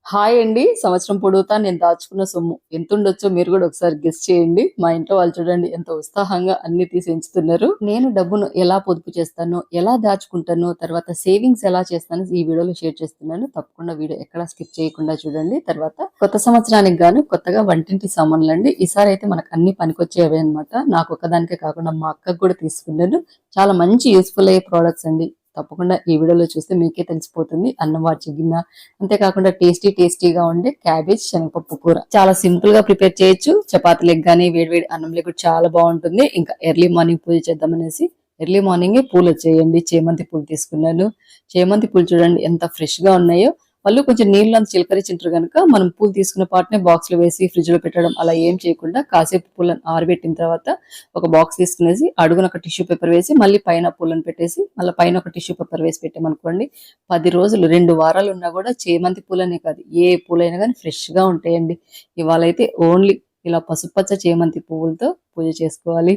Hi అండి. సంవత్సరం పొడుగుతా నేను దాచుకున్న సొమ్ము ఎంతుండొచ్చో మీరు గూడా ఒకసారి గెస్ చేయండి. మా ఇంట్లో వాళ్ళు చూడండి ఎంత ఉత్సాహంగా అన్నీ తీసి ఎంచుతున్నారు. నేను డబ్బును ఎలా పొదుపు చేస్తానో, ఎలా దాచుకుంటానో, తర్వాత సేవింగ్స్ ఎలా చేస్తానో ఈ వీడియోలో షేర్ చేస్తున్నాను. తప్పకుండా వీడియో ఎక్కడా స్కిప్ చేయకుండా చూడండి. తర్వాత కొత్త సంవత్సరానికి గాను కొత్తగా వంటింటి సామాన్లండి. ఈసారైతే మనకు అన్నీ పనికొచ్చేవే అన్నమాట. నాకు ఒక్కదానికే కాకుండా మా అక్కకు కూడా తీసుకున్నాను. చాలా మంచి యూజ్‌ఫుల్ అయ్యే ప్రొడక్ట్స్ అండి. తప్పకుండా ఈ వీడియోలో చూస్తే మీకే తెలిసిపోతుంది. అన్నం వార్చే గిన్నె, అంతేకాకుండా టేస్టీగా ఉండే క్యాబేజ్ శనగపప్పు కూర చాలా సింపుల్ గా ప్రిపేర్ చేయొచ్చు. చపాతీలకు గానీ వేడివేడి అన్నంలోకి కూడా చాలా బాగుంటుంది. ఇంకా ఎర్లీ మార్నింగ్ పూజ చేద్దామనేసి ఎర్లీ మార్నింగే పూలు వచ్చేయండి. చేమంతి పూలు తీసుకున్నాను. చేమంతి పూలు చూడండి ఎంత ఫ్రెష్ గా ఉన్నాయో. వాళ్ళు కొంచెం నీళ్ళంతా చిలకరించారు కనుక మనం పూలు తీసుకున్న పాటనే బాక్స్ లో వేసి ఫ్రిడ్జ్ లో పెట్టడం అలా ఏం చేయకుండా కాసేపు పూలను ఆరబెట్టిన తర్వాత ఒక బాక్స్ తీసుకునేసి అడుగున ఒక టిష్యూ పేపర్ వేసి మళ్ళీ పైన పూలను పెట్టేసి మళ్ళీ పైన ఒక టిష్యూ పేపర్ వేసి పెట్టామనుకోండి 10 రోజులు 2 వారాలు ఉన్నా కూడా చేమంతి పూలనే కాదు ఏ పూలైనా కానీ ఫ్రెష్ గా ఉంటాయండి. ఇవాళైతే ఓన్లీ ఇలా పసుపచ్చ చేమంతి పువ్వులతో పూజ చేసుకోవాలి.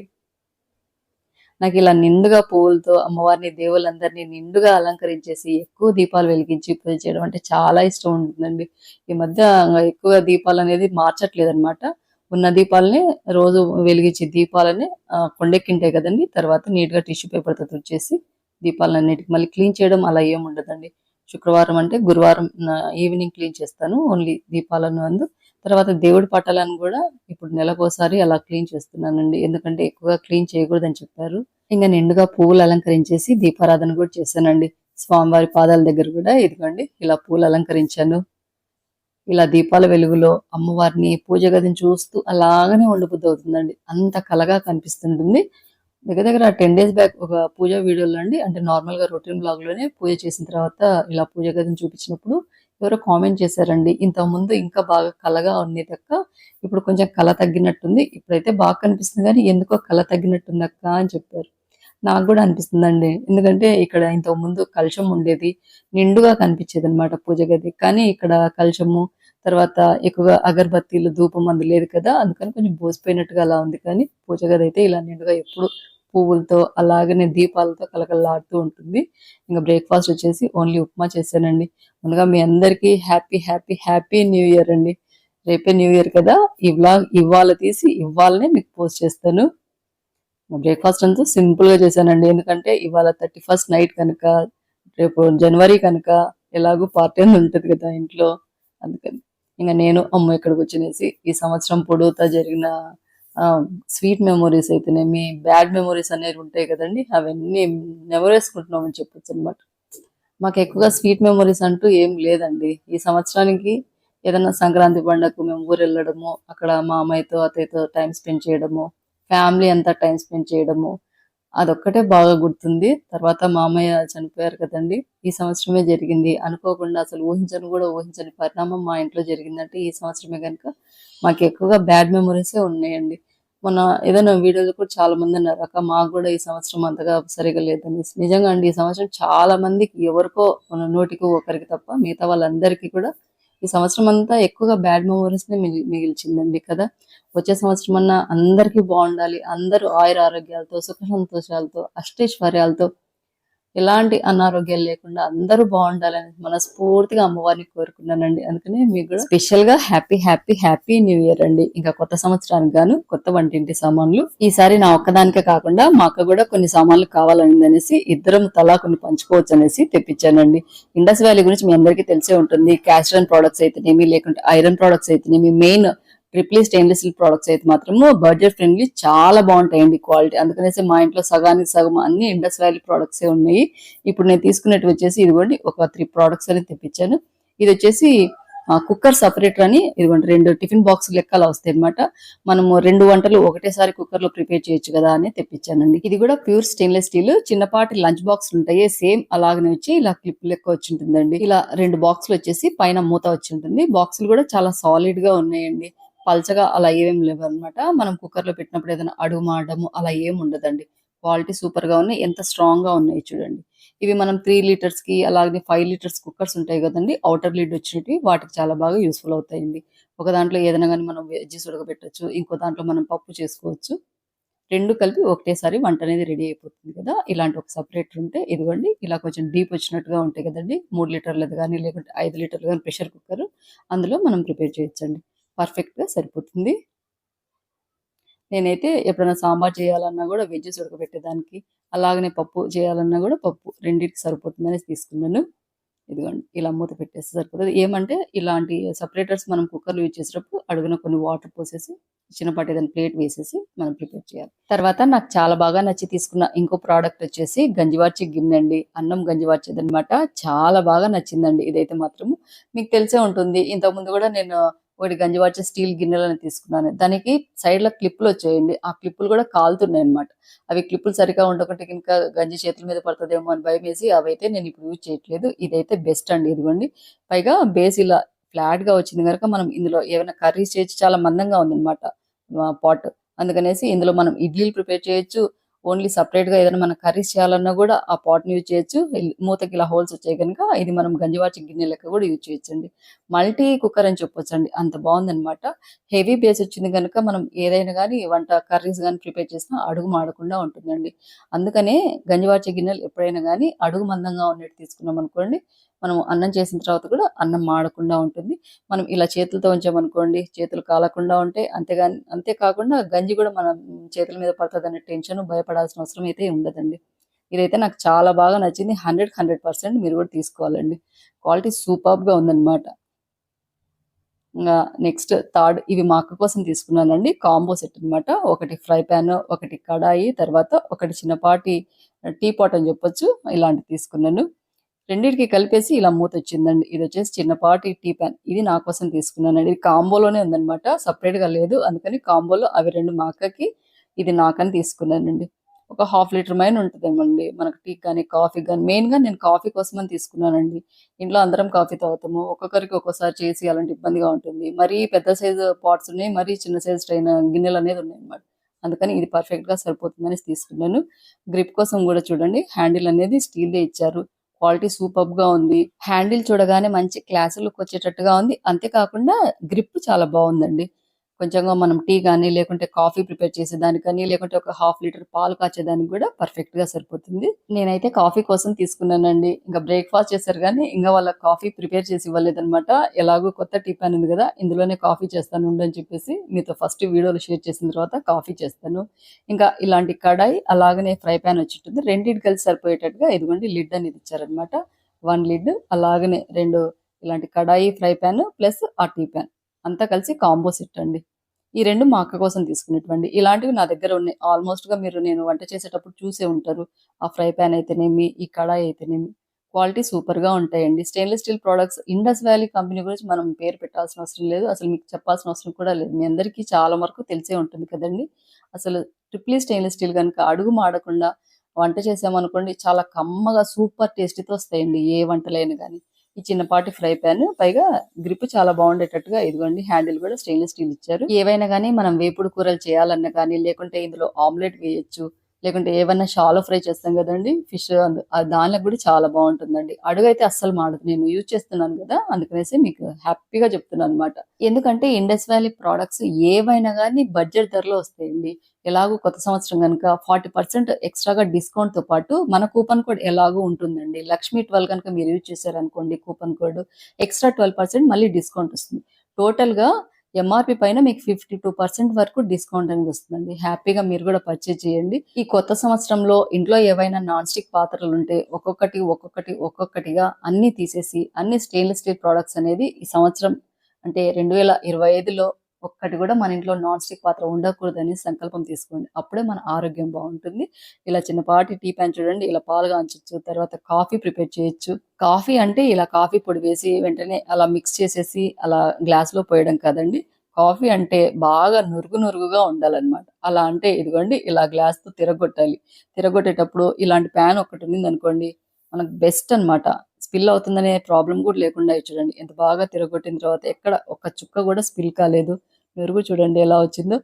నాకు ఇలా నిండుగా పువ్వులతో అమ్మవారిని దేవుళ్ళందరినీ నిండుగా అలంకరించేసి ఎక్కువ దీపాలు వెలిగించి పూజ చేయడం అంటే చాలా ఇష్టం ఉంటుందండి. ఈ మధ్య ఎక్కువ దీపాలు అనేది మార్చట్లేదు అనమాట. ఉన్న దీపాలని రోజు వెలిగించే దీపాలని కొండెక్కింటాయి కదండి. తర్వాత నీట్ గా టిష్యూ పేపర్ తో తుడిచేసి దీపాలన్నిటికి మళ్ళీ క్లీన్ చేయడం అలా ఏమి ఉండదండి. శుక్రవారం అంటే గురువారం ఈవినింగ్ క్లీన్ చేస్తాను ఓన్లీ దీపాలను అందు. తర్వాత దేవుడి పటాలను కూడా ఇప్పుడు నెలకోసారి అలా క్లీన్ చేస్తున్నానండి. ఎందుకంటే ఎక్కువగా క్లీన్ చేయకూడదని చెప్పారు. ఇంక నిండుగా పువ్వులు అలంకరించేసి దీపారాధన కూడా చేశానండి. స్వామివారి పాదాల దగ్గర కూడా ఇదిగోండి ఇలా పూలు అలంకరించాను. ఇలా దీపాల వెలుగులో అమ్మవారిని పూజ గదిని చూస్తూ అలాగనే ఉండబుద్ధి అవుతుందండి. అంత కలగా కనిపిస్తుంటుంది. దగ్గర దగ్గర 10 డేస్ బ్యాక్ ఒక పూజ వీడియోలో అండి అంటే నార్మల్ గా రొటీన్ బ్లాగ్ లోనే పూజ చేసిన తర్వాత ఇలా పూజ గదిని చూపించినప్పుడు ఎవరో కామెంట్ చేశారండి. ఇంతకుముందు ఇంకా బాగా కలగా ఉండేదక్క, ఇప్పుడు కొంచెం కళ తగ్గినట్టుంది. ఇప్పుడైతే బాగా కనిపిస్తుంది కానీ ఎందుకో కళ తగ్గినట్టుంది అక్క అని చెప్పారు. నాకు కూడా అనిపిస్తుందండి. ఎందుకంటే ఇక్కడ ఇంతకుముందు కలశం ఉండేది. నిండుగా కనిపించేదనమాట పూజ గది. కానీ ఇక్కడ కలశము, తర్వాత ఎక్కువగా అగరబత్తీలు, ధూపం అందు లేదు కదా! అందుకని కొంచెం బోసిపోయినట్టుగా అలా ఉంది. కానీ పూజ గది అయితే ఇలా నిండుగా ఎప్పుడు పువ్వులతో, అలాగనే దీపాలతో కళకళలాడుతూ ఉంటుంది. ఇంక బ్రేక్‌ఫాస్ట్ వచ్చేసి ఓన్లీ ఉప్మా చేశానండి. ముందుగా మీ అందరికీ హ్యాపీ న్యూ ఇయర్ అండి. రేపే న్యూ ఇయర్ కదా! ఈ వ్లాగ్ ఇవాళ తీసి ఇవ్వాళనే మీకు పోస్ట్ చేస్తాను. బ్రేక్‌ఫాస్ట్ అంతా సింపుల్‌గా చేశానండి. ఎందుకంటే ఇవాళ 31st నైట్ కనుక, రేపు జనవరి కనుక ఎలాగో పార్టీ అని ఉంటది కదా ఇంట్లో. అందుకని. ఇంక నేను, అమ్మ ఇక్కడికి వచ్చేసి ఈ సంవత్సరం పొడుగుతా జరిగిన స్వీట్ మెమోరీస్ అయితేనేమి, బ్యాడ్ మెమోరీస్ అనేవి ఉంటాయి కదండీ! అవన్నీ నెమరేసుకుంటున్నామని చెప్పొచ్చనమాట. మాకు ఎక్కువగా స్వీట్ మెమోరీస్ అంటూ ఏం లేదండి. ఈ సంవత్సరానికి ఏదన్నా సంక్రాంతి పండగకు మేము ఊరెళ్ళడము, అక్కడ మామయ్యతో, అత్తయ్యతో టైమ్ స్పెండ్ చేయడము, ఫ్యామిలీ అంతా టైమ్ స్పెండ్ చేయడము, అదొక్కటే బాగా గుర్తుంది. తర్వాత మామయ్య చనిపోయారు కదండీ! ఈ సంవత్సరమే జరిగింది. అనుకోకుండా అసలు ఊహించని పరిణామం మా ఇంట్లో జరిగిందంటే ఈ సంవత్సరమే గనుక మాకెక్కువగా బ్యాడ్ మెమోరీసే ఉన్నాయండి. మొన్న ఏదైనా వీడియోలో కూడా చాలా మందన్నారు, "అక్క మాకు గూడా ఈ సంవత్సరం అంతగా సరిగ్గా లేదనేసి." నిజంగా అండి ఈ సంవత్సరం చాలా మందికి ఎవరికో నూటికో ఒకరికి తప్ప మిగతా వాళ్ళందరికీ కూడా ఈ సంవత్సరం అంతా ఎక్కువగా బ్యాడ్ మెమోరీస్‌నే మిగిల్చిందండి కదా! వచ్చే సంవత్సరమన్నా అందరికీ బావుండాలి. అందరూ ఆయురారోగ్యాలతో, సుఖ సంతోషాలతో, అష్టైశ్వర్యాలతో, ఎలాంటి అనారోగ్యాలు లేకుండా అందరూ బావుండాలని మనస్ఫూర్తిగా అమ్మవారిని కోరుకున్నానండి. అందుకని మీకు కూడా స్పెషల్‌గా హ్యాపీ న్యూ ఇయర్ అండి. ఇంకా కొత్త సంవత్సరానికి గాను కొత్త వంటింటి సామాన్లు. ఈసారి నా ఒక్కదానికే కాకుండా మా అక్క కూడా కొన్ని సామాన్లు కావాలనిందనేసి ఇద్దరం తలా కొన్ని పంచుకోవచ్చనేసి తెప్పించానండి. ఇండస్ వ్యాలీ గురించి మీ అందరికీ తెలిసే ఉంటుంది. క్యాస్ట్ ఐరన్ ప్రొడక్ట్స్ అయితేనేమి, లేకుంటే ఐరన్ ప్రొడక్ట్స్ అయితేనేమి, main triple E stainless steel products అయితే మాత్రము బడ్జెట్ ఫ్రెండ్లీ చాలా బాగుంటాయండి క్వాలిటీ. అందుకనేసి మా ఇంట్లో సగానికి సగం అన్ని ఇండస్ వ్యాలీ ప్రొడక్ట్సే ఉన్నాయి. ఇప్పుడు నేను తీసుకున్నట్టు వచ్చేసి ఇదిగోండి ఒక 3 ప్రొడక్ట్స్ అనేది తెప్పించాను. ఇది వచ్చేసి కుక్కర్ సపరేటర్ అని, ఇదిగోండి 2 టిఫిన్ బాక్స్ లెక్క అలా వస్తాయి అనమాట. మనము 2 వంటలు ఒకటేసారి కుక్కర్ లో ప్రిపేర్ చేయొచ్చు కదా అని తెప్పించానండి. ఇది కూడా ప్యూర్ స్టెయిన్లెస్ స్టీల్. చిన్నపాటి లంచ్ బాక్స్ ఉంటాయి సేమ్ అలాగనే వచ్చి ఇలా క్లిప్ లెక్క వచ్చి ఉంటుందండి. ఇలా 2 బాక్సులు వచ్చేసి పైన మూత వచ్చి ఉంటుంది. బాక్సులు కూడా చాలా సాలిడ్ గా ఉన్నాయండి. పల్చగా అలా ఏమేమి లేవు అనమాట. మనం కుక్కర్ లో పెట్టినప్పుడు ఏదైనా అడుగు మాడము అలా ఏం ఉండదండి. క్వాలిటీ సూపర్ గా ఉన్నాయి. ఎంత స్ట్రాంగ్ గా ఉన్నాయి చూడండి. ఇవి మనం 3 లీటర్స్ కి అలాగే 5 లీటర్స్ కుక్కర్స్ ఉంటాయి కదండి, ఔటర్ లిడ్ వచ్చినవి వాటికి చాలా బాగా యూస్ఫుల్ అవుతాయండి. ఒక దాంట్లో ఏదైనా కానీ మనం వెజ్జెస్ ఉడకబెట్టొచ్చు, ఇంకో దాంట్లో మనం పప్పు చేసుకోవచ్చు. 2 కలిపి ఒకటేసారి వంట అనేది రెడీ అయిపోతుంది కదా! ఇలాంటి ఒక సెపరేటర్ ఉంటే ఇదిగోండి ఇలా కొంచెం డీప్ వచ్చినట్టుగా ఉంటాయి కదండీ! 3 లీటర్లది గానీ, లేకుంటే 5 లీటర్లు గానీ ప్రెషర్ కుక్కర్ అందులో మనం ప్రిపేర్ చేయొచ్చండి. పర్ఫెక్ట్‌గా సరిపోతుంది. నేనైతే ఎప్పుడైనా సాంబార్ చేయాలన్నా గూడా వెజ్జెస్ ఉడకబెట్టేదానికి, అలాగనే పప్పు చేయాలన్నా గూడా పప్పు రెండిటికి సరిపోతుందనేసి తీసుకున్నాను. ఇదిగోండి ఇలా మూత పెట్టేస్తే సరిపోతది. ఏమంటే ఇలాంటి సెపరేటర్స్ మనం కుక్కర్‌లో యూజ్ చేసేటప్పుడు అడుగున కొన్ని వాటర్ పోసేసి, చిన్నపాటి ఏదైనా ప్లేట్ వేసేసి మనం ప్రిపేర్ చేయాలి. తర్వాత నాకు చాలా బాగా నచ్చి తీసుకున్న ఇంకో ప్రోడక్ట్ వచ్చేసి గంజివార్చే గిన్నె అండి. అన్నం గంజివార్చేదనమాట. చాలా బాగా నచ్చిందండి ఇదైతే మాత్రము. మీకు తెలిసే ఉంటుంది. ఇంతకుముందు గూడా నేను ఒకటి గంజివార్చే స్టీల్ గిన్నెలని తీసుకున్నాను. దానికి సైడ్‌లో క్లిప్పులొచ్చాయండి. ఆ క్లిప్పులు గూడా కాలుతున్నాయన్నమాట. అవి క్లిప్పులు సరిగ్గా ఉండకుంటే గనుక గంజి చేతుల మీద పడతదేమో అని భయమేసి అవైతే నేనిప్పుడు యూజ్ చేయట్లేదు. ఇదైతే బెస్ట్ అండి ఇదిగోండి. పైగా బేస్ ఇలా ఫ్లాట్‌గా వచ్చింది గనక మనం ఇందులో ఏవైనా కర్రీస్ చేయొచ్చు. చాలా మందంగా ఉందన్నమాట పాట్. అందుకనేసి ఇందులో మనం ఇడ్లీలు ప్రిపేర్ చేయొచ్చు. ఓన్లీ సెపరేట్‌గా ఏదైనా మనం కర్రీస్ చేయాలన్నా గూడా ఆ పాట్‌ని యూజ్ చేయొచ్చు. మూతకి ఇలా హోల్స్ వచ్చాయి గనుక ఇది మనం గంజివార్చే గిన్నె లెక్క గూడా యూజ్ చేయొచ్చండి. మల్టీ కుక్కర్ అని చెప్పొచ్చండి. అంత బావుందన్నమాట. హెవీ బేస్ వచ్చింది గనుక మనం ఏదైనా గానీ వంట కర్రీస్ గానీ ప్రిపేర్ చేసినా అడుగు మాడకుండా ఉంటుందండి. అందుకనే గంజివార్చే గిన్నెలు ఎప్పుడైనా గానీ అడుగు మందంగా ఉన్నట్టు తీసుకున్నామనుకోండి, మనం అన్నం చేసిన తర్వాత కూడా అన్నం మాడకుండా ఉంటుంది. మనం ఇలా చేతులతో ఉంచామనుకోండి, చేతులు కాలకుండా ఉంటాయి. అంతే కాకుండా గంజి గూడా మనం చేతుల మీద పడతదనే టెన్షను, భయపడాల్సిన అవసరం అయితే ఉండదండి. ఇదైతే నాకు చాలా బాగా నచ్చింది. 100కి 100% మీరు గూడా తీసుకోవాలండి. క్వాలిటీ సూపర్బ్‌గా ఉందన్నమాట. ఇంగా నెక్స్ట్ థర్డ్ ఇవి మా అక్క కోసం తీసుకున్నానండి. కాంబో సెట్ అనమాట. ఒకటి ఫ్రై పాన్, ఒకటి కడాయి, తర్వాత ఒకటి చిన్నపాటి టీ పాట్ అని చెప్పొచ్చు. ఇలాంటిది తీసుకున్నాను. రెండిటికి కలిపేసి ఇలా మూతొచ్చిందండి. ఇదొచ్చేసి చిన్నపాటి టీ పాన్. ఇది నా కోసం తీసుకున్నానండి. ఇది కాంబోలోనే ఉందనమాట. సెపరేట్‌గా లేదు. అందుకని కాంబోలో అవి 2 మా అక్కకి, ఇది నాకని తీసుకున్నానండి. ఒక హాఫ్ లీటర్ పైన ఉంటదేమోండి. మనకు టీకి గాని, కాఫీకి గాని మెయిన్‌గా నేను కాఫీ కోసమని తీసుకున్నానండి. ఇంట్లో అందరం కాఫీ తాగుతాము. ఒక్కొక్కరికి ఒక్కోసారి చేసి అలాంటి ఇబ్బందిగా ఉంటుంది. మరీ పెద్ద సైజు పాట్స్ ఉన్నాయి. మరీ చిన్న సైజు స్ట్రెయిన్ గిన్నెలనేది ఉన్నాయన్నమాట. అందుకని ఇది పర్ఫెక్ట్‌గా సరిపోతుందనేసి తీసుకున్నాను. గ్రిప్ కోసం గూడా చూడండి హ్యాండిల్ అనేది స్టీల్‌దే ఇచ్చారు. క్వాలిటీ సూపర్బ్‌గా ఉంది. హ్యాండిల్ చూడగానే మంచి క్లాసీ లుక్ వచ్చేటట్టుగా ఉంది. అంతే కాకుండా గ్రిప్ చాలా బావుందండి. కొంచెంగా మనం టీ గాని, లేకుంటే కాఫీ ప్రిపేర్ చేసేదానికి కానీ, లేకుంటే ఒక హాఫ్ లీటర్ పాలు కాచేదానికి గూడా పర్ఫెక్ట్‌గా సరిపోతుంది. నేనైతే కాఫీ కోసం తీసుకున్నానండి. ఇంక బ్రేక్‌ఫాస్ట్ చేశారు గానీ, ఇంగ వాళ్ళకి కాఫీ ప్రిపేర్ చేసి ఇవ్వలేదనమాట. ఎలాగో కొత్త టీ పాన్ ఉంది గదా! ఇందులోనే కాఫీ చేస్తానుండు అని చెప్పేసి మీతో ఫస్ట్ వీడియోలో షేర్ చేసిన తర్వాత కాఫీ చేస్తాను. ఇంకా ఇలాంటి కడాయి, అలాగనే ఫ్రై పాన్ వచ్చుంటుంది. రెండిటికి కలిసి సరిపోయేటట్టుగా ఇదిగోండి లిడ్ అనేది ఇచ్చారనమాట. 1 లిడ్ అలాగనే 2 ఇలాంటి కడాయి, ఫ్రై పాన్ ప్లస్ ఆ టీ పాన్ అంతా కలిసి కాంబో సెట్ అండి. ఈ 2 మా అక్క కోసం తీసుకున్నటువండి. ఇలాంటివి నా దగ్గర ఉన్నాయి. ఆల్‌మోస్ట్‌గా నేను వంట చేసేటప్పుడు చూసే ఉంటారు. ఆ ఫ్రై పాన్ అయితేనేమి, ఈ కడాయి అయితేనేమి క్వాలిటీ సూపర్‌గా ఉంటాయండి. Stainless steel products Indus valley company గురించి మనం పేరు పెట్టాల్సిన అవసరం లేదు. అసలు మీకు చెప్పాల్సిన అవసరం కూడా లేదు. మీ అందరికీ చాలా వరకు తెలిసే ఉంటుంది కదండీ! అసలు ట్రిప్లీ స్టెయిన్‌లెస్ స్టీల్ గనుక అడుగు మాడకుండా వంట చేశామనుకోండి చాలా కమ్మగా సూపర్ టేస్టీ‌తో వస్తాయండి ఏ వంటలైనా గాని. ఈ చిన్నపాటి ఫ్రై పాన్ పైగా గ్రిప్ చాలా బాగుండేటట్టుగా ఇదిగోండి హ్యాండిల్ కూడా స్టెయిన్‌లెస్ స్టీల్ ఇచ్చారు. ఏవైనా గానీ మనం వేపుడు కూరలు చేయాలన్నా కానీ, లేకుంటే ఇందులో ఆమ్లెట్ వేయొచ్చు. లేకుంటే ఏవన్నా షాలో ఫ్రై చేస్తాం గదండీ! ఫిష్ దానిలోకి గూడా చాలా బావుంటుందండి. అడుగైతే అస్సలు మాడదు. నేను యూజ్ చేస్తున్నాను గదా! అందుకనేసి మీకు హ్యాపీగా చెప్తున్నాననమాట. ఎందుకంటే ఇండస్ వ్యాలీ ప్రొడక్ట్స్ ఏవైనా గానీ బడ్జెట్ ధరలో వస్తాయండి. ఎలాగో కొత్త సంవత్సరం గనుక 40% ఎక్స్‌ట్రాగా డిస్కౌంట్‌తో పాటు మన కూపన్ కోడ్ ఎలాగో ఉంటుందండి. లక్ష్మీ 12 గనుక మీరు యూజ్ చేశారనుకోండి కూపన్ కోడ్ ఎక్స్‌ట్రా 12% మళ్ళీ డిస్కౌంట్ వస్తుంది. టోటల్‌గా ఎంఆర్‌పీ పైన మీకు 52% వరకు డిస్కౌంట్ అనేది వస్తుందండి. హ్యాపీగా మీరు గూడా పర్చేజ్ చేయండి. ఈ కొత్త సంవత్సరంలో ఇంట్లో ఏవైనా నాన్ స్టిక్ పాత్రలుంటే ఒక్కొక్కటిగా అన్నీ తీసేసి అన్ని స్టెయిన్‌లెస్ స్టీల్ ప్రొడక్ట్స్ అనేది ఈ సంవత్సరం అంటే 2025లో ఒక్కటి గూడా మన ఇంట్లో నాన్ స్టిక్ పాత్ర ఉండకూడదని సంకల్పం తీసుకోండి. అప్పుడే మన ఆరోగ్యం బావుంటుంది. ఇలా చిన్నపాటి టీ పాన్ చూడండి ఇలా పాలు కాంచొచ్చు. తర్వాత కాఫీ ప్రిపేర్ చేయొచ్చు. కాఫీ అంటే ఇలా కాఫీ పొడి వేసి వెంటనే అలా మిక్స్ చేసేసి అలా గ్లాస్‌లో పోయడం కాదండి. కాఫీ అంటే బాగా నురుగు నురుగుగా ఉండాలనమాట. అలా అంటే ఇదిగోండి ఇలా గ్లాస్‌తో తిరగొట్టాలి. తిరగొట్టేటప్పుడు ఇలాంటి పాన్ ఒకటుండిందనుకోండి మనకు బెస్ట్ అనమాట. స్పిల్ అవుతుందనే ప్రాబ్లమ్ గూడా లేకుండా చూడండి. ఎంత బాగా తిరగొట్టిన తర్వాత ఎక్కడ ఒక్క చుక్క గూడా స్పిల్ కాలేదు. నురుగు చూడండి ఎలా వచ్చిందో.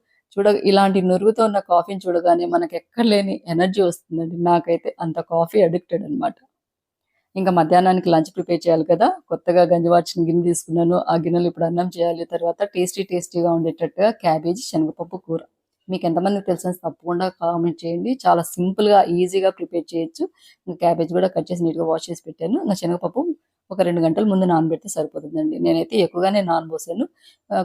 ఇలాంటి నురుగుతో ఉన్న కాఫీని చూడగానే మనకెక్కడ లేని ఎనర్జీ వస్తుందండి. నాకైతే అంత కాఫీ అడిక్టెడ్ అనమాట. ఇంక మధ్యాహ్నానికి లంచ్ ప్రిపేర్ చేయాలి కదా! కొత్తగా గంజివార్చిన గిన్నె తీసుకున్నాను. ఆ గిన్నెలో ఇప్పుడు అన్నం చేయాలి. తర్వాత టేస్టీగా ఉండేటట్టుగా క్యాబేజీ, శనగపప్పు కూర. మీకు ఎంతమందికి తెలుసో తప్పకుండా కామెంట్ చేయండి. చాలా సింపుల్‌గా, ఈజీగా ప్రిపేర్ చేయొచ్చు. ఇంక క్యాబేజ్ కూడా కట్ చేసి నీట్‌గా వాష్ చేసి పెట్టాను. ఇంక శనగపప్పు ఒక 2 గంటల ముందు నానబెడితే సరిపోతుందండి. నేనైతే ఎక్కువగానే నానబోసాను.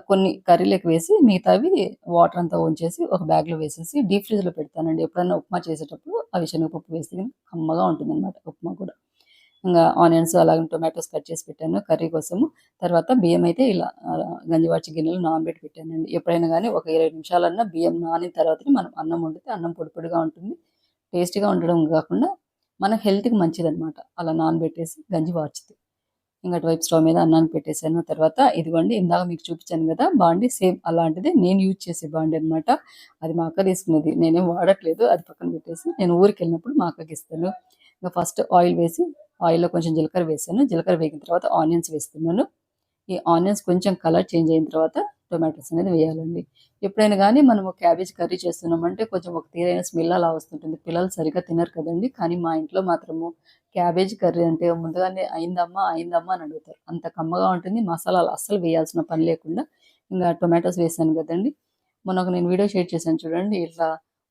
కొన్ని కర్రీలోకి వేసి మిగతావి వాటర్ అంతా వంచేసి ఒక బ్యాగ్‌లో వేసేసి డీప్ ఫ్రిడ్జ్‌లో పెడతానండి. ఎప్పుడన్నా ఉప్మా చేసేటప్పుడు అవి శనగపప్పు వేస్తే గనుక కమ్మగా ఉంటుందనమాట ఉప్మా కూడా. ఇంగా ఆనియన్స్ అలాగే టొమాటోస్ కట్ చేసి పెట్టాను కర్రీ కోసము. తర్వాత బియ్యం అయితే ఇలా గంజివార్చి గిన్నెలో నానబెట్టి పెట్టానండి. ఎప్పుడైనా గానీ ఒక 20 నిమిషాలన్నా బియ్యం నానిన తర్వాతనే మనం అన్నం వండితే అన్నం పొడి పొడిగా ఉంటుంది. టేస్టీగా ఉండడం గాకుండా మన హెల్త్‌కి మంచిదనమాట. అలా నానబెట్టేసి గంజి వార్చితే. ఇంక అటువైపు స్టవ్ మీద అన్నానికి పెట్టేసాను. తర్వాత ఇదిగోండి ఇందాక మీకు చూపించాను గదా! బాండీ సేమ్ అలాంటిదే నేను యూజ్ చేసే బాండీ అనమాట. అది మా అక్క తీసుకున్నది. నేనేం వాడట్లేదు. అది పక్కన పెట్టేసి నేను ఊరికెళ్ళినప్పుడు మా అక్కకిస్తాను. ఇంక ఫస్ట్ ఆయిల్ వేసి ఆయిల్‌లో కొంచెం జీలకర్ర వేసాను. జీలకర్ర వేగిన తర్వాత ఆనియన్స్ వేస్తున్నాను. ఈ ఆనియన్స్ కొంచెం కలర్ చేంజ్ అయిన తర్వాత టొమాటోస్ అనేది వేయాలండి. ఎప్పుడైనా గానీ మనము క్యాబేజ్ కర్రీ చేస్తున్నామంటే కొంచెం ఒక తీరైన స్మెల్ అలా వస్తుంటుంది. పిల్లలు సరిగ్గా తినరు కదండీ! కానీ మా ఇంట్లో మాత్రము క్యాబేజ్ కర్రీ అంటే ముందుగానే అయిందమ్మా, అయిందమ్మా అని అడుగుతారు. అంత కమ్మగా ఉంటుంది. మసాలాలు అస్సలు వేయాల్సిన పని లేకుండా ఇంగా టొమాటోస్ వేసాను గదండీ! మొన్న ఒక నేను వీడియో షేర్ చేశాను చూడండి. ఇట్లా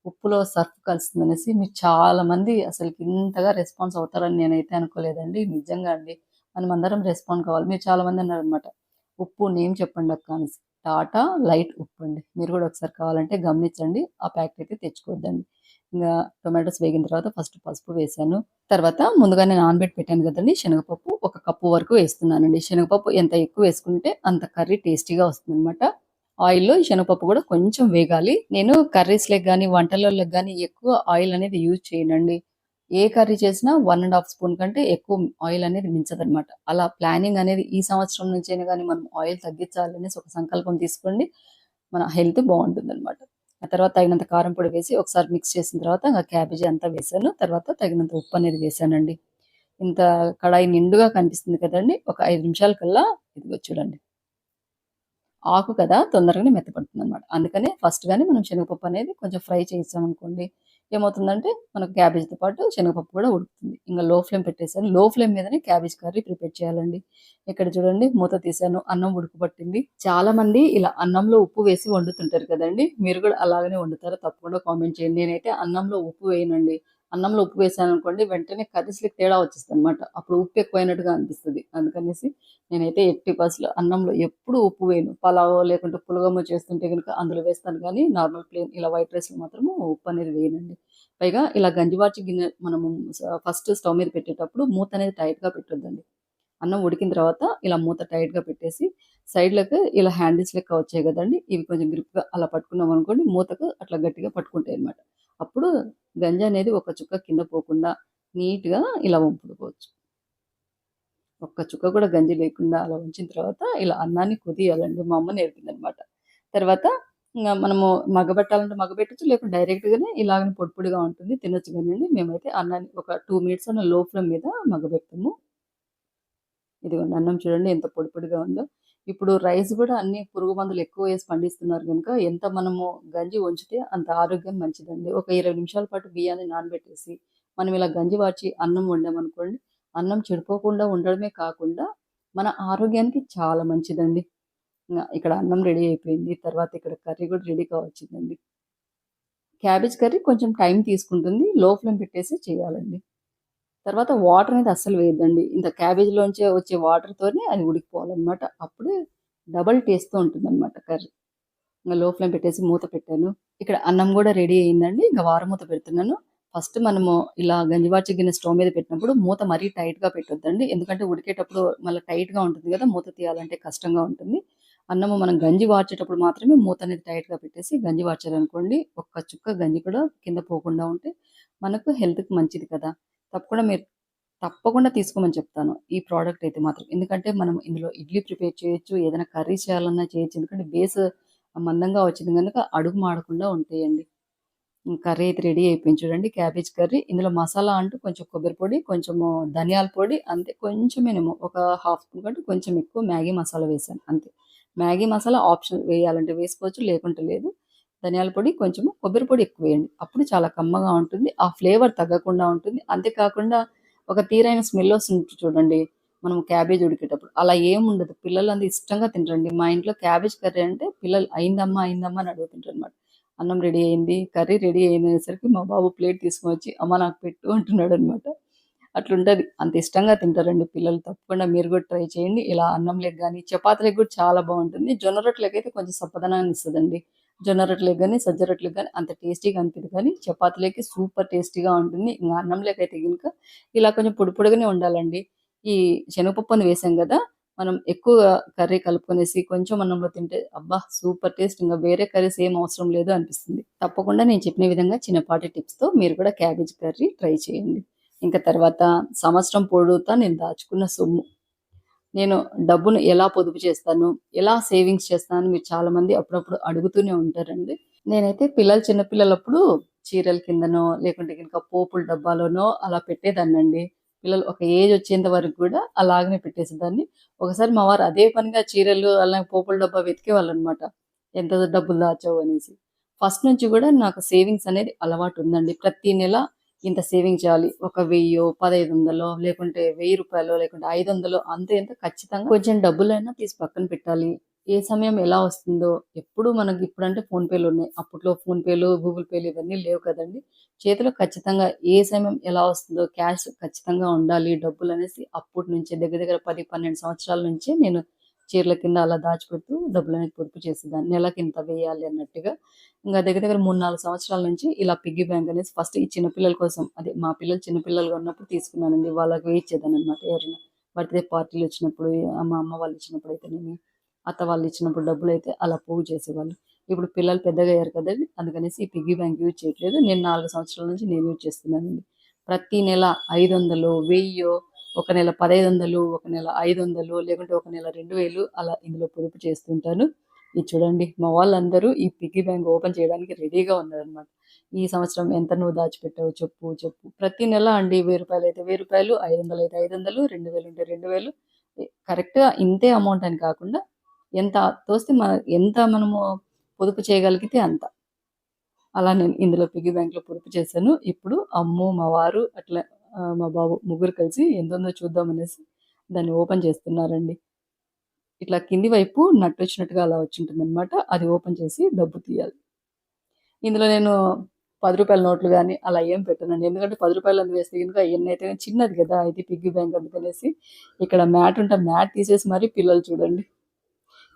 ఉప్పులో సర్ఫ్ కలుస్తుందనేసి మీరు చాలా మంది అసలకి ఇంతగా రెస్పాన్స్ అవుతారని నేనైతే అనుకోలేదండి. నిజంగా అండి. మనమందరం రెస్పాండ్ కావాలి. మీరు చాలా మంది అన్నారనమాట. ఉప్పు నేమ్ చెప్పండక్కా అనేసి. టాటా లైట్ ఉప్పండి. మీరు గూడా ఒకసారి కావాలంటే గమనించండి. ఆ ప్యాకెట్ అయితే తెచ్చుకోవద్దండి. ఇంగా టొమాటోస్ వేగిన తర్వాత ఫస్ట్ పసుపు వేశాను. తర్వాత ముందుగానే నానబెట్టి పెట్టాను గదండీ శనగపప్పు. ఒక కప్పు వరకు వేస్తున్నానండి. శనగపప్పు ఎంత ఎక్కువ వేసుకుంటే అంత కర్రీ టేస్టీగా వస్తుందనమాట. ఆయిల్‌లో ఈ శనగపప్పు గూడా కొంచెం వేగాలి. నేను కర్రీస్‌లకి గాని, వంటలలోకి గాని ఎక్కువ ఆయిల్ అనేది యూజ్ చేయనండి. ఏ కర్రీ చేసినా 1 ½ స్పూన్ కంటే ఎక్కువ ఆయిల్ అనేది మించదనమాట. అలా ప్లానింగ్ అనేది ఈ సంవత్సరం నుంచైనా గాని మనం ఆయిల్ తగ్గించాలనేసి ఒక సంకల్పం తీసుకోండి. మన హెల్త్ బావుంటుందనమాట. ఆ తర్వాత తగినంత కారం పొడి వేసి ఒకసారి మిక్స్ చేసిన తర్వాత ఇంగ క్యాబేజీ అంతా వేశాను. తర్వాత తగినంత ఉప్పు అనేది వేశానండి. ఇంత కడాయి నిండుగా కనిపిస్తుంది కదండీ! ఒక 5 నిమిషాల కల్లా ఇదిగో చూడండి. ఆకు కదా! తొందరగానే మెత్తపడుతుందనమాట. అందుకనే ఫస్ట్ గానే మనం శనగపప్పు అనేది కొంచెం ఫ్రై చేసామనుకోండి, ఏమవుతుందంటే మనకు క్యాబేజ్‌తో పాటు శనగపప్పు కూడా ఉడుకుతుంది. ఇంగ లో ఫ్లేమ్ పెట్టేసాను. లో ఫ్లేమ్ మీదనే క్యాబేజ్ కర్రీ ప్రిపేర్ చేయాలండి. ఇక్కడ చూడండి మూత తీశాను. అన్నం ఉడకబట్టింది. చాలామంది ఇలా అన్నంలో ఉప్పు వేసి వండుతుంటారు కదండీ! మీరు కూడా అలాగనే వండుతారా? తప్పకుండా కామెంట్ చేయండి. నేనైతే అన్నంలో ఉప్పు వేయనండి. అన్నంలో ఉప్పు వేసాననుకోండి వెంటనే కర్రీస్‌లోకి తేడా వచ్చేస్తదనమాట. అప్పుడు ఉప్పు ఎక్కువైనట్టుగా అనిపిస్తది. అందుకనేసి నేనైతే ఎట్టి పరిస్థితిలో అన్నంలో ఎప్పుడు ఉప్పు వేయను. పలావో లేకుంటే పులగమో చేస్తుంటే గనుక అందులో వేస్తాను గానీ, నార్మల్ ప్లెయిన్ ఇలా వైట్ రైస్‌లో మాత్రము ఉప్పనేది వేయనండి. పైగా ఇలా గంజివార్చి గిన్నె మనము ఫస్ట్ స్టవ్ మీద పెట్టేటప్పుడు మూత అనేది టైట్‌గా పెట్టొద్దండి. అన్నం ఉడికిన తర్వాత ఇలా మూత టైట్‌గా పెట్టేసి సైడ్‌లకి ఇలా హ్యాండిల్స్ లెక్క వచ్చాయి గదండీ! ఇవి కొంచెం గ్రిప్‌గా అలా పట్టుకున్నామనుకోండి మూతకు అట్లా గట్టిగా పట్టుకుంటాయన్నమాట. అప్పుడు గంజి అనేది ఒక చుక్క కింద పోకుండా నీట్‌గా ఇలా వంపుడుకోవచ్చు. ఒక్క చుక్క కూడా గంజి లేకుండా అలా ఉంచిన తర్వాత ఇలా అన్నాన్ని కుదియాలండి. మా అమ్మ నేర్పిందనమాట. తర్వాత మనము మగ్గబెట్టాలంటే మగ్గబెట్టొచ్చు. లేకుంటే డైరెక్ట్‌గానే ఇలాగనే పొడి పొడిగా ఉంటుంది. తినొచ్చు గానండి. మేమైతే అన్నాన్ని ఒక 2 మినిట్స్ అన్న లో ఫ్లేమ్ మీద మగ్గబెడతాము. ఇదిగోండి అన్నం చూడండి ఎంత పొడి పొడిగా ఉందో. ఇప్పుడు రైస్ గూడా అన్ని పురుగు మందులు ఎక్కువ వేసి పండిస్తున్నారు గనుక ఎంత మనము గంజి వంచితే అంత ఆరోగ్యం మంచిదండి. ఒక 20 నిమిషాల పాటు బియ్యాన్ని నానబెట్టేసి, మనం ఇలా గంజి వార్చి అన్నం వండామనుకోండి, అన్నం చెడిపోకుండా ఉండడమే కాకుండా, మన ఆరోగ్యానికి చాలా మంచిదండి. ఇక్కడ అన్నం రెడీ అయిపోయింది. తర్వాత ఇక్కడ కర్రీ గూడా రెడీ కావచ్చిందండి. క్యాబేజ్ కర్రీ కొంచెం టైం తీసుకుంటుంది. లో ఫ్లేమ్ పెట్టేసి చేయాలండి. తర్వాత వాటర్ అనేది అస్సలు వేయొద్దండి. ఇంత క్యాబేజ్‌లోంచే వచ్చే వాటర్‌తోనే అది ఉడికిపోవాలనమాట. అప్పుడే డబుల్ టేస్ట్‌తో ఉంటుందనమాట కర్రీ. ఇంగ లో ఫ్లేమ్ పెట్టేసి మూత పెట్టాను. ఇక్కడ అన్నం గూడా రెడీ అయిందండి. ఇంక వారమూత పెడుతున్నాను. ఫస్ట్ మనము ఇలా గంజివార్చి గిన్నె స్టవ్ మీద పెట్టినప్పుడు మూత మరీ టైట్‌గా పెట్టొద్దండి. ఎందుకంటే ఉడికేటప్పుడు మళ్ళా టైట్‌గా ఉంటుంది గదా! మూత తీయాలంటే కష్టంగా ఉంటుంది. అన్నము మనం గంజి వార్చేటప్పుడు మాత్రమే మూత అనేది టైట్‌గా పెట్టేసి గంజి వార్చారనుకోండి, ఒక్క చుక్క గంజి కూడా కింద పోకుండా ఉంటే మనకు హెల్త్‌కి మంచిది కదా! తప్పకుండా మీరు తప్పకుండా తీసుకోమని చెప్తాను. ఈ ప్రొడక్ట్ అయితే మాత్రం. ఎందుకంటే మనం ఇందులో ఇడ్లీ ప్రిపేర్ చేయొచ్చు. ఏదైనా కర్రీ చేయాలన్నా చేయొచ్చు. ఎందుకంటే బేస్ మందంగా వచ్చింది గనుక అడుగు మాడకుండా ఉంటాయండి. కర్రీ అయితే రెడీ అయిపోయింది చూడండి. Cabbage curry. ఇందులో మసాలా అంటూ కొంచెం కొబ్బరి పొడి, కొంచెము ధనియాల పొడి అంతే కొంచెమేనేమో ఒక హాఫ్ స్పూన్ కంటే కొంచెం ఎక్కువ మ్యాగీ మసాలా వేశాను అంతే. మ్యాగీ మసాలా ఆప్షనల్ వేయాలంటే వేసుకోవచ్చు. లేకుంటే లేదు. ధనియాల పొడి, కొంచెము కొబ్బరి పొడి ఎక్కువేయండి. అప్పుడు చాలా కమ్మగా ఉంటుంది. ఆ ఫ్లేవర్ తగ్గకుండా ఉంటుంది. అంతే కాకుండా ఒక తీరైన స్మెల్ వస్తుంది చూడండి. మనం క్యాబేజ్ ఉడికేటప్పుడు. అలా ఏముండదు. పిల్లలంతా ఇష్టంగా తింటారండి. మా ఇంట్లో క్యాబేజ్ కర్రీ అంటే పిల్లలు అయిందమ్మా, అయిందమ్మా అని అడుగుతుంటారనమాట. అన్నం రెడీ అయింది, కర్రీ రెడీ అయినేసరికి మా బాబు ప్లేట్ తీసుకొని వచ్చి అమ్మ నాకు పెట్టు అంటున్నాడనమాట. అట్లుంటది. అంత ఇష్టంగా తింటారండి పిల్లలు. తప్పకుండా మీరు కూడా ట్రై చేయండి. ఇలా అన్నంలోకి గాని, చపాతీలకి కూడా చాలా బావుంటుంది. జొన్న రొట్టెలకైతే కొంచెం సప్పదనాన్ని ఇస్తదండి. జొన్న రొట్టెలకి గాని, సజ్జ రొట్టెలకి గాని అంత టేస్టీగా అనిపియదు కానీ, చపాతీలకి సూపర్ టేస్టీగా ఉంటుంది. ఇంగ అన్నంలోకైతే గినుక ఇలా కొంచెం పొడి పొడిగానే ఉండాలండి. ఈ శనగపప్పుని వేసాం గదా! మనం ఎక్కువగా కర్రీ కలుపుకొనేసి కొంచెం అన్నంలో తింటే అబ్బా! Super taste. ఇంగ వేరే కర్రీస్ ఏం అవసరం లేదు అనిపిస్తుంది. తప్పకుండా నేను చెప్పిన విధంగా చిన్నపాటి టిప్స్‌తో మీరు కూడా క్యాబేజ్ కర్రీ ట్రై చేయండి. ఇంక తర్వాత సంవత్సరం పొడుగుతా నేను దాచుకున్న సొమ్ము. నేను డబ్బును ఎలా పొదుపు చేస్తాను? ఎలా సేవింగ్స్ చేస్తాను? అని మీరు చాలామంది అప్పుడప్పుడు అడుగుతూనే ఉంటారండి. నేనైతే చిన్న పిల్లలప్పుడు చీరల కిందనో, లేకుంటే గనుక పోపుల డబ్బాలోనో అలా పెట్టేదాన్నండి. పిల్లలు ఒక ఏజ్ వచ్చేంత వరకు గూడా అలాగనే పెట్టేసేదాన్ని. ఒకసారి మా వారు అదే పనిగా చీరలు అలా పోపుల డబ్బా వెతికేవాళ్ళనమాట. ఎంత డబ్బులు దాచావు అనేసి. ఫస్ట్ నుంచి గూడా నాకు సేవింగ్స్ అనేది అలవాటుందండి. ప్రతి నెల ఇంత సేవింగ్ చేయాలి. ఒక 1000 1500 లేకుంటే రూ. 1000 లేకుంటే 500 అంతో ఇంతో ఖచ్చితంగా కొంచెం డబ్బులైనా తీసి పక్కన పెట్టాలి. ఏ సమయం ఎలా వస్తుందో ఎప్పుడు మనకి ఇప్పుడంటే ఫోన్‌పేలున్నాయి. అప్పట్లో ఫోన్‌పేలు, గూగుల్ పేలు ఇవన్నీ లేవు కదండీ! చేతిలో ఖచ్చితంగా ఏ సమయం ఎలా వస్తుందో క్యాష్ ఖచ్చితంగా ఉండాలి డబ్బులనేసి అప్పటి నుంచే దగ్గర దగ్గర 10, 12 సంవత్సరాల నుంచే నేను చీరల కింద అలా దాచిపెడుతూ డబ్బులనేది పొదుపు చేసేదాన్ని. నెలకింత వేయాలి అన్నట్టుగా. ఇంగ దగ్గర దగ్గర 3, 4 సంవత్సరాల నుంచి ఇలా పిగ్గీ బ్యాంక్ అనేసి ఫస్ట్ ఈ చిన్న పిల్లల కోసం అదే మా పిల్లలు చిన్న పిల్లలుగా ఉన్నప్పుడు తీసుకున్నానండి. వాళ్ళకి వేయిచ్చేదాన్ననమాట. ఎవరైనా బర్త్‌డే పార్టీలొచ్చినప్పుడు, మా అమ్మ వాళ్ళు ఇచ్చినప్పుడైతేనేమి, అత్త వాళ్ళు ఇచ్చినప్పుడు డబ్బులైతే అలా పోగు చేసేవాళ్ళు. ఇప్పుడు పిల్లలు పెద్దగయ్యారు కదండీ! అందుకనేసి ఈ పిగ్గీ బ్యాంక్ యూజ్ చేయట్లేదు. నేను 4 సంవత్సరాల నుంచి నేను యూజ్ చేస్తున్నానండి. ప్రతి నెల 500, 1000, ఒక నెల 1500, ఒక నెల 500 లేకుంటే ఒక నెల 2000 అలా ఇందులో పొదుపు చేస్తుంటాను. ఇది చూడండి మా వాళ్ళందరూ ఈ పిగ్గీ బ్యాంక్ ఓపెన్ చేయడానికి రెడీగా ఉన్నారనమాట. ఈ సంవత్సరం ఎంత నువ్వు దాచిపెట్టావు చెప్పు, చెప్పు. ప్రతి నెల అండి రూ. 1000 అయితే రూ. 1000, 500 అయితే 500, 2000 ఉంటే 2000 కరెక్ట్‌గా ఇంతే అమౌంట్ అని కాకుండా ఎంత తోస్తే ఎంత మనము పొదుపు చేయగలిగితే అంత. అలా నేను ఇందులో పిగ్గీ బ్యాంక్‌లో పొదుపు చేశాను. ఇప్పుడు అమ్ము, మా వారు అట్లా మా బాబు ముగ్గురు కలిసి ఎంతుందో చూద్దామనేసి దాన్ని ఓపెన్ చేస్తున్నారండి. ఇట్లా కింది వైపు నట్టొచ్చినట్టుగా అలా వచ్చుంటుందనమాట. అది ఓపెన్ చేసి డబ్బు తీయాలి. ఇందులో నేను రూ. 10 నోట్లు గాని అలా ఏం పెట్టనండి. ఎందుకంటే రూ. 10 అందు వేస్తే గనుక ఎన్నైతే చిన్నది గదా! ఇది పిగ్గీ బ్యాంక్ అందుకనేసి ఇక్కడ మ్యాట్ ఉంటే మ్యాట్ తీసేసి మరీ పిల్లలు చూడండి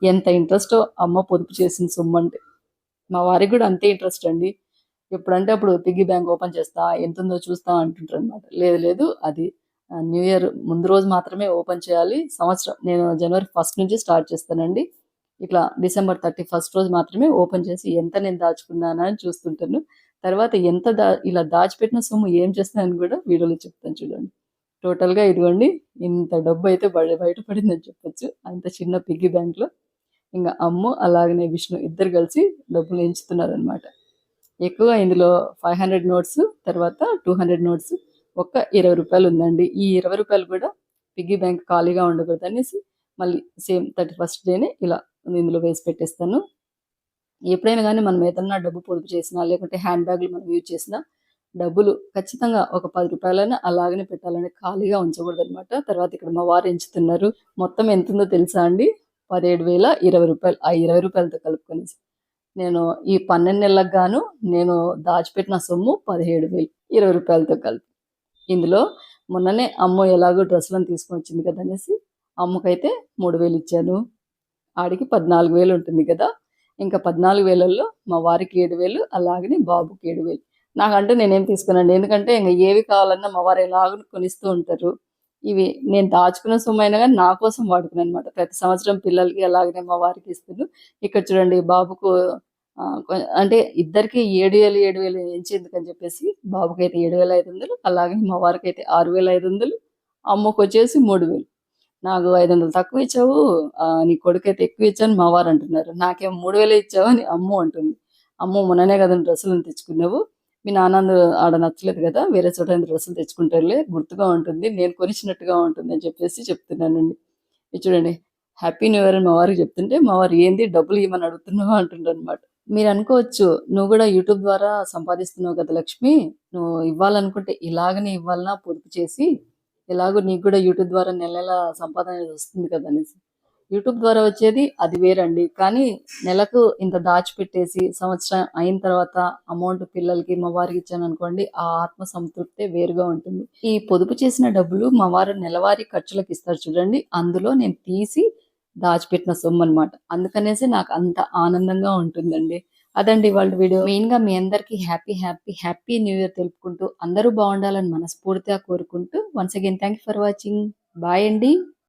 ఎంత ఇంట్రెస్టో అమ్మ పొదుపు చేసిన సొమ్మంటే. మా వారికి గూడా అంతే ఇంట్రెస్ట్ అండి. ఎప్పుడంటే అప్పుడు పిగ్గీ బ్యాంక్ ఓపెన్ చేస్తా, ఎంతుందో చూస్తా అంటుంటారనమాట. లేదు లేదు అది న్యూ ఇయర్ ముందు రోజు మాత్రమే ఓపెన్ చేయాలి. నేను జనవరి 1 నుంచి స్టార్ట్ చేస్తానండి. ఇట్లా డిసెంబర్ 31 రోజు మాత్రమే ఓపెన్ చేసి ఎంత నేను దాచుకున్నానా అని చూస్తుంటాను. తర్వాత ఎంత ఇలా దాచిపెట్టిన సొమ్ము ఏం చేస్తున్నానని గూడా వీడియోలో చెప్తాను చూడండి. టోటల్‌గా ఇదిగోండి ఇంత డబ్బయితే బయట పడిందని చెప్పొచ్చు. అంత చిన్న పిగ్గీ బ్యాంక్‌లో. ఇంగ అమ్ము అలాగనే విష్ణు ఇద్దరు కలిసి డబ్బులు ఎంచుతున్నారనమాట. ఎక్కువగా ఇందులో 500 నోట్స్, తర్వాత 200 నోట్స్, ఒక్క రూ. 20 ఉందండి. ఈ రూ. 20 కూడా పిగ్గీ బ్యాంక్ ఖాళీగా ఉండకూడదనేసి మళ్ళీ సేమ్ 31st డేనే ఇలా ఇందులో వేసి పెట్టేస్తాను. ఎప్పుడైనా గానీ మనం ఏదన్నా డబ్బు పొదుపు చేసినా, లేకుంటే హ్యాండ్ బ్యాగ్‌లు మనం యూజ్ చేసినా, డబ్బులు ఖచ్చితంగా ఒక రూ. 10 అలాగనే పెట్టాలండి. ఖాళీగా ఉంచకూడదనమాట. తర్వాత ఇక్కడ మా వారు ఎంచుతున్నారు. మొత్తం ఎంతుందో తెలుసా అండి? 17,020 ఆ రూ. 20తో కలుపుకొనేసి. నేను ఈ 12 నెలలకు గాను నేను దాచిపెట్టిన సొమ్ము 17,000 రూ. 20తో కలిపి. ఇందులో మొన్ననే అమ్మ ఎలాగో డ్రెస్సులని తీసుకొనొచ్చింది కదా! అనేసి అమ్మకైతే 3,000 ఇచ్చాను. ఆడికి 14,000 ఉంటుంది గదా! ఇంకా 14,000లో మా వారికి 7,000 అలాగనే బాబుకి 7,000. నాకంటూ నేనేం తీసుకోనండి. ఎందుకంటే ఇంగ ఏవి కావాలన్నా మా వారు ఎలాగో కొనిస్తూ ఉంటారు. ఇవి నేను దాచుకున్న సొమ్మయినా గానీ నా కోసం వాడుకున్నాననమాట. ప్రతి సంవత్సరం పిల్లలకి అలాగనే మా వారికి ఇస్తాను. ఇక్కడ చూడండి బాబుకు ఆహ్, కొ అంటే ఇద్దరికీ 7,000, 7,000 ఎంచేందుకని చెప్పేసి బాబుకైతే 7,500 అలాగే మా వారికైతే 6,500 అమ్మకొచ్చేసి 3,000. నాకు 500 తక్కువ ఇచ్చావు. నీ కొడుకైతే ఎక్కువ ఇచ్చావు మా వారు అంటున్నారు. నాకేమో 3,000 ఇచ్చావు అని అమ్ము అంటుంది. అమ్మో! మొన్ననే కదా డ్రెస్సులను తెచ్చుకున్నావు. మీ నాన్న ఆడ నచ్చలేదు కదా! వేరే చోట డ్రెస్సులు తెచ్చుకుంటారులే గుర్తుగా ఉంటుంది. నేను కొనిచ్చినట్టుగా ఉంటుందని చెప్పేసి చెప్తున్నానండి. ఇది చూడండి హ్యాపీ న్యూ ఇయర్ అని మా వారికి చెప్తుంటే మా వారు ఏంది డబ్బులు ఇయ్యమని అడుగుతున్నావా అంటుండనమాట. మీరనుకోవచ్చు నువ్వు గూడా యూట్యూబ్ ద్వారా సంపాదిస్తున్నావు కదా లక్ష్మి! నువ్వు ఇవ్వాలనుకుంటే ఇలాగనే ఇవ్వాలనా పొదుపు చేసి ఎలాగో నీకు గూడా యూట్యూబ్ ద్వారా నెల నెలా సంపాదన అనేది వస్తుంది కదా! అనేసి. యూట్యూబ్ ద్వారా వచ్చేది అది వేరండి. కానీ నెలకు ఇంత దాచిపెట్టేసి సంవత్సరం అయిన తర్వాత అమౌంట్ పిల్లలకి, మా వారికి ఇచ్చాననుకోండి ఆ ఆత్మ సంతృప్తే వేరుగా ఉంటుంది. ఈ పొదుపు చేసిన డబ్బులు మా వారు నెలవారీ ఖర్చులకు ఇస్తారు చూడండి. అందులో నేను తీసి దాచిపెట్టిన సొమ్మనమాట. అందుకనేసి నాకు అంత ఆనందంగా ఉంటుందండి. అదండి ఇవాల్టి వీడియో. మెయిన్‌గా మీ అందరికీ హ్యాపీ న్యూ ఇయర్ తెలుపుకుంటూ అందరూ బావుండాలని మనస్ఫూర్తిగా కోరుకుంటూ once again thank you for watching. Bye అండి.